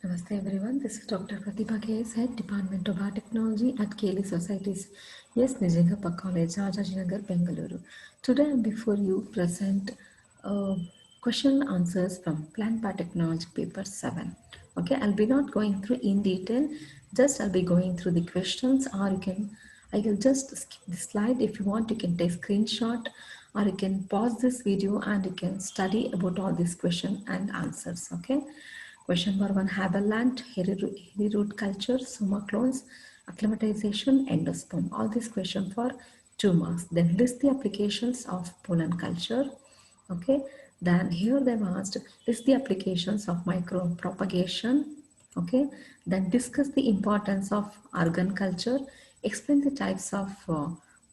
Namaste everyone, this is Dr. Pratibha K.S. Head, Department of Biotechnology at Keli Societies. Yes, Nijingappa College, Rajajinagar, Bengaluru. Today I'm before you present question answers from Plant Biotechnology paper 7. Okay, I'll be not going through in detail, just I'll be going through the questions or I will just skip the slide. If you want, you can take screenshot or you can pause this video and you can study about all these questions and answers. Okay. Question number one, Haberland, hairy root culture, soma clones, acclimatization, endosperm. All these questions for 2 marks. Then list the applications of pollen culture. Okay. Then here they've asked, list the applications of micropropagation. Okay. Then discuss the importance of organ culture. Explain the types of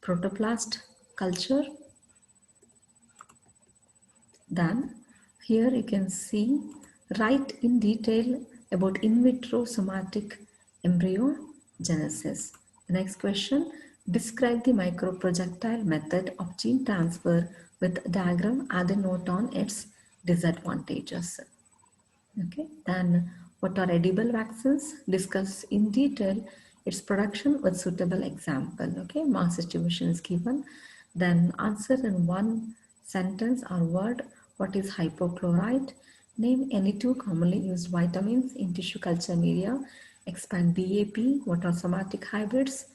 protoplast culture. Then here you can see write in detail about in vitro somatic embryogenesis. The next question, describe the microprojectile method of gene transfer with diagram, add a note on its disadvantages. Okay, then what are edible vaccines? Discuss in detail its production with suitable example. Okay, mass distribution is given. Then answer in one sentence or word what is hypochlorite. Name any two commonly used vitamins in tissue culture media. Expand DAP. What are somatic hybrids?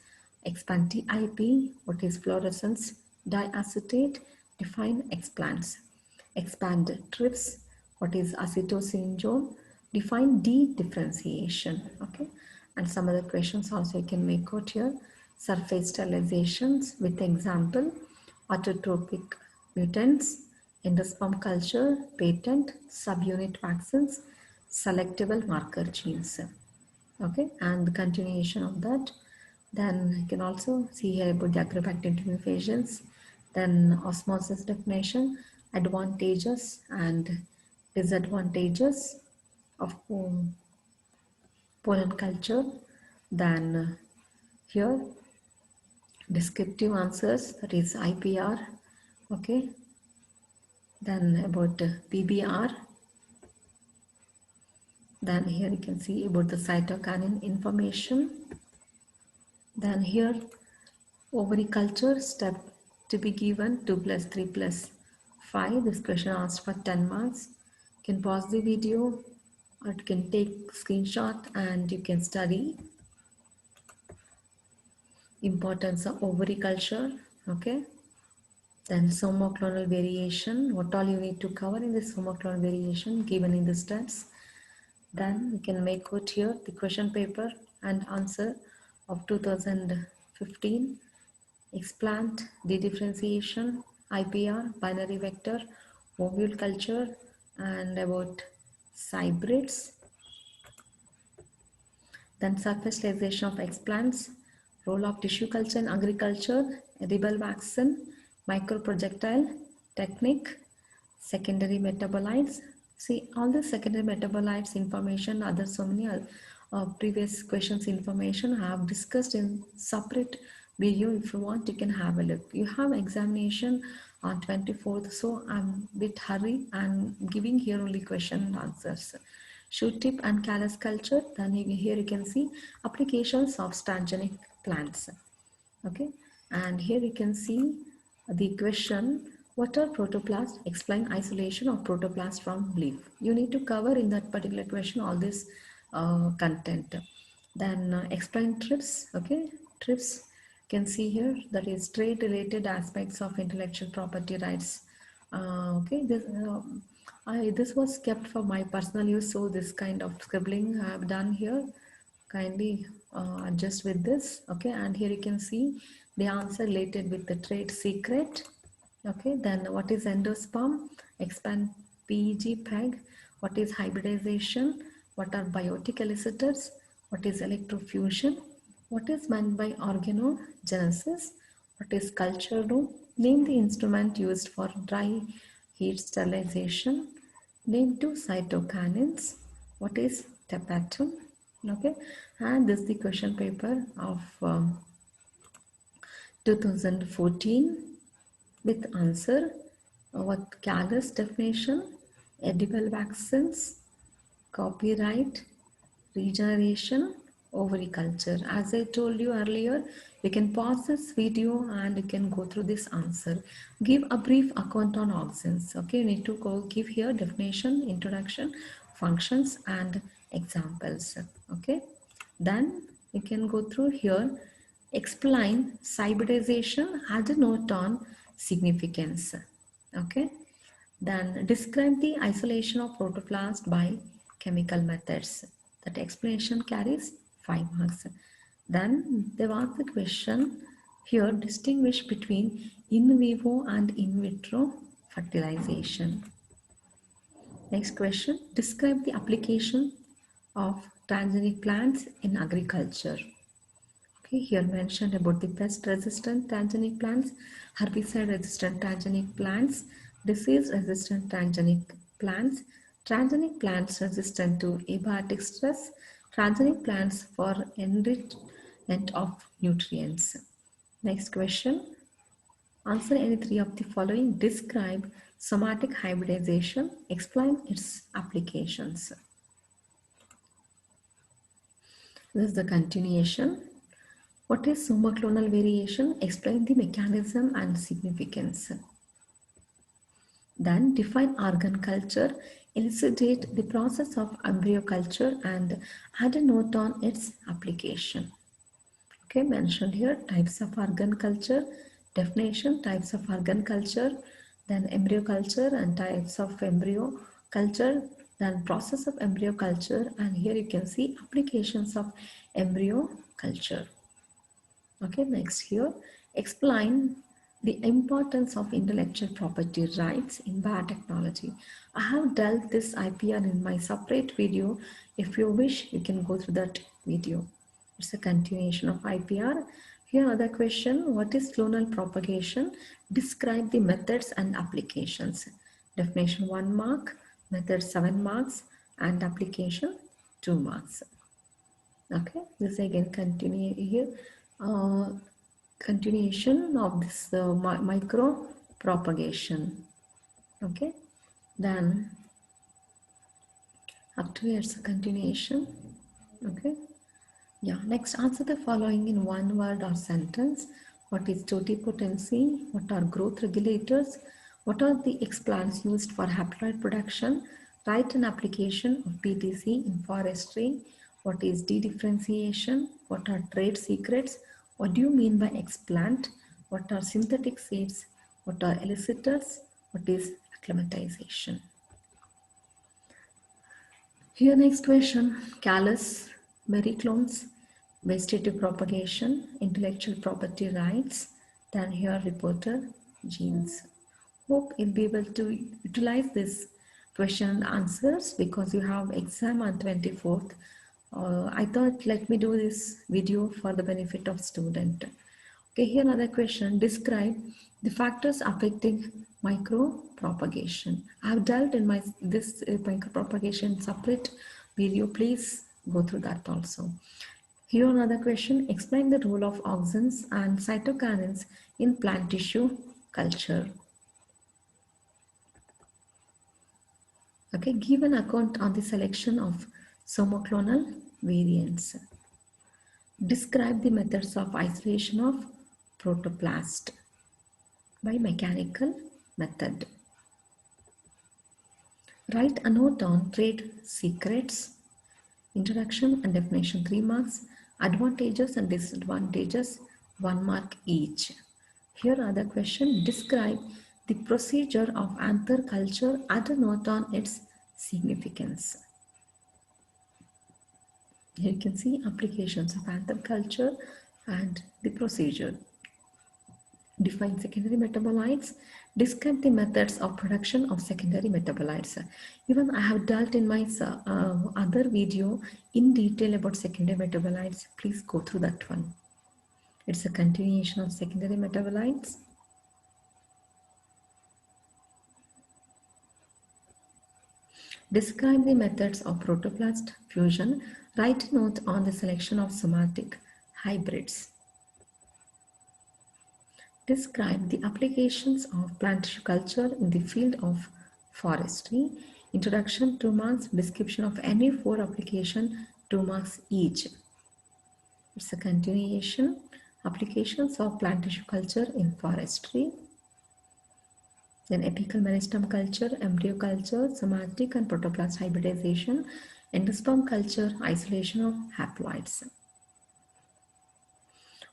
Expand TIP. What is fluorescence diacetate? Define explants. Expand TRIPS. What is acetosyndrome? Define differentiation. Okay, and some other questions also you can make out here. Surface sterilizations with example, autotropic mutants, endosperm culture, patent, subunit vaccines, selectable marker genes. Okay, and the continuation of that. Then you can also see here about the agrobacterial invasions, then osmosis definition, advantages and disadvantages of pollen culture. Then here descriptive answers, that is IPR. Okay, then about PBR. Then here you can see about the cytokinin information. Then here ovary culture step to be given 2 plus 3 plus 5. This question asked for 10 marks. You can pause the video or you can take screenshot and you can study importance of ovary culture. Okay. Then somoclonal variation. What all you need to cover in this somoclonal variation given in the steps. Then we can make out here the question paper and answer of 2015. Explant, dedifferentiation, IPR, binary vector, ovule culture, and about hybrids. Then surfacialization of explants, role of tissue culture in agriculture, edible vaccine, microprojectile technique, secondary metabolites. See all the secondary metabolites information, other so many previous questions information I have discussed in separate video. If you want, you can have a look. You have examination on 24th, so I'm a bit hurry and giving here only question and answers. Shoot tip and callus culture. Then here you can see applications of transgenic plants. Okay, and here you can see the question, what are protoplasts? Explain isolation of protoplast from leaf. You need to cover in that particular question all this content. Then explain trips. Okay, trips can see here, that is trade related aspects of intellectual property rights. Okay, this was kept for my personal use, so this kind of scribbling I have done here. Kindly adjust with this. Okay, and here you can see the answer related with the trade secret. Okay, then what is endosperm? Expand PEG PEG. What is hybridization? What are biotic elicitors? What is electrofusion? What is meant by organogenesis? What is culture room? Name the instrument used for dry heat sterilization. Name two cytokinins. What is tapetum? Okay, and this is the question paper of 2014 with answer what callus definition, edible vaccines, copyright, regeneration, ovariculture. As I told you earlier, you can pause this video and you can go through this answer. Give a brief account on auxins. Okay, you need to go give here definition, introduction, functions and examples. Okay, then you can go through here, explain cybridization, add a note on significance. Okay, then describe the isolation of protoplast by chemical methods. That explanation carries 5 marks. Then they've asked the question here, distinguish between in vivo and in vitro fertilization. Next question, describe the application of transgenic plants in agriculture. Okay, here mentioned about the pest-resistant transgenic plants, herbicide-resistant transgenic plants, disease-resistant transgenic plants resistant to abiotic stress, transgenic plants for enrichment of nutrients. Next question, answer any three of the following. Describe somatic hybridization, explain its applications. This is the continuation. What is somoclonal variation? Explain the mechanism and significance. Then define organ culture, elucidate the process of embryo culture and add a note on its application. Okay, mentioned here types of organ culture, definition, types of organ culture, then embryo culture and types of embryo culture, then process of embryo culture, and here you can see applications of embryo culture. Okay, next here, explain the importance of intellectual property rights in biotechnology. I have dealt this IPR in my separate video. If you wish, you can go through that video. It's a continuation of IPR. Here other question, what is clonal propagation? Describe the methods and applications. Definition 1 mark, method 7 marks, and application 2 marks. Okay, this again continue here. Continuation of this micro propagation. Okay, then up to here's a continuation. Okay, yeah, next answer the following in one word or sentence. What is totipotency? What are growth regulators? What are the explants used for haploid production? Write an application of PTC in forestry. What is dedifferentiation? What are trade secrets? What do you mean by explant? What are synthetic seeds? What are elicitors? What is acclimatization? Here next question, callus, berry clones, vegetative propagation, intellectual property rights, then here reporter, genes. Hope you'll be able to utilize this question and answers because you have exam on 24th. I thought let me do this video for the benefit of student. Okay, here another question. Describe the factors affecting micropropagation. I have dealt in this micropropagation separate video. Please go through that also. Here another question. Explain the role of auxins and cytokinins in plant tissue culture. Okay, give an account on the selection of somoclonal variants. Describe the methods of isolation of protoplast by mechanical method. Write a note on trade secrets, introduction and definition 3 marks, advantages and disadvantages 1 mark each. Here other question, describe the procedure of anther culture, add a note on its significance. Here you can see applications of anther culture and the procedure. Define secondary metabolites, describe the methods of production of secondary metabolites. Even I have dealt in my other video in detail about secondary metabolites. Please go through that one. It's a continuation of secondary metabolites. Describe the methods of protoplast fusion. Write a note on the selection of somatic hybrids. Describe the applications of plant tissue culture in the field of forestry. Introduction 2 marks, description of any 4 application 2 marks each. It's a continuation. Applications of plant tissue culture in forestry. Then apical meristem culture, embryo culture, somatic and protoplast hybridization, endosperm culture, isolation of haploids.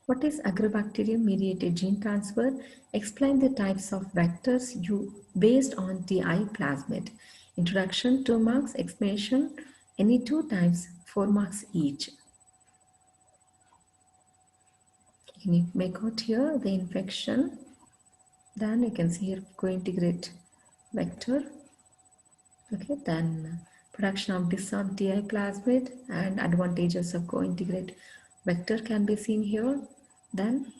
What is agrobacterium mediated gene transfer? Explain the types of vectors based on TI plasmid. Introduction 2 marks, explanation any 2 types 4 marks each. Can you make out here the infection? Then you can see here co-integrate vector. Okay, then production of disarmed TI plasmid and advantages of co-integrate vector can be seen here. Then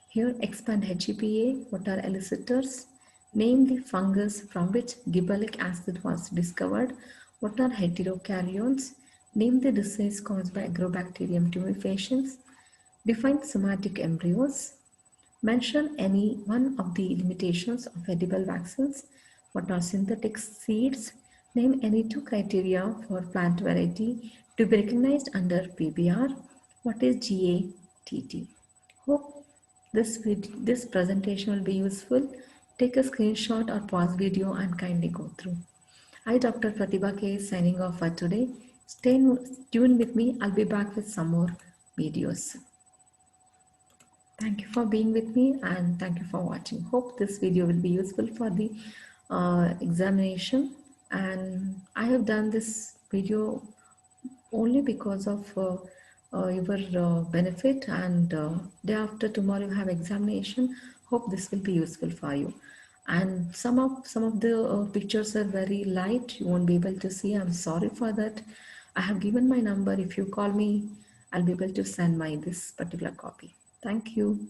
here expand HEPA, what are elicitors? Name the fungus from which gibberellic acid was discovered. What are heterokaryotes? Name the disease caused by Agrobacterium tumefaciens. Define somatic embryos. Mention any one of the limitations of edible vaccines. What are synthetic seeds? Name any 2 criteria for plant variety to be recognized under PBR. What is GATT? Hope this presentation will be useful. Take a screenshot or pause video and kindly go through. I, Dr. Pratibha K, is signing off for today. Stay tuned with me. I'll be back with some more videos. Thank you for being with me and thank you for watching. Hope this video will be useful for the examination, and I have done this video only because of your benefit, and day after tomorrow you have examination. Hope this will be useful for you. And some of the pictures are very light, you won't be able to see. I'm sorry for that. I have given my number. If you call me, I'll be able to send my this particular copy. Thank you.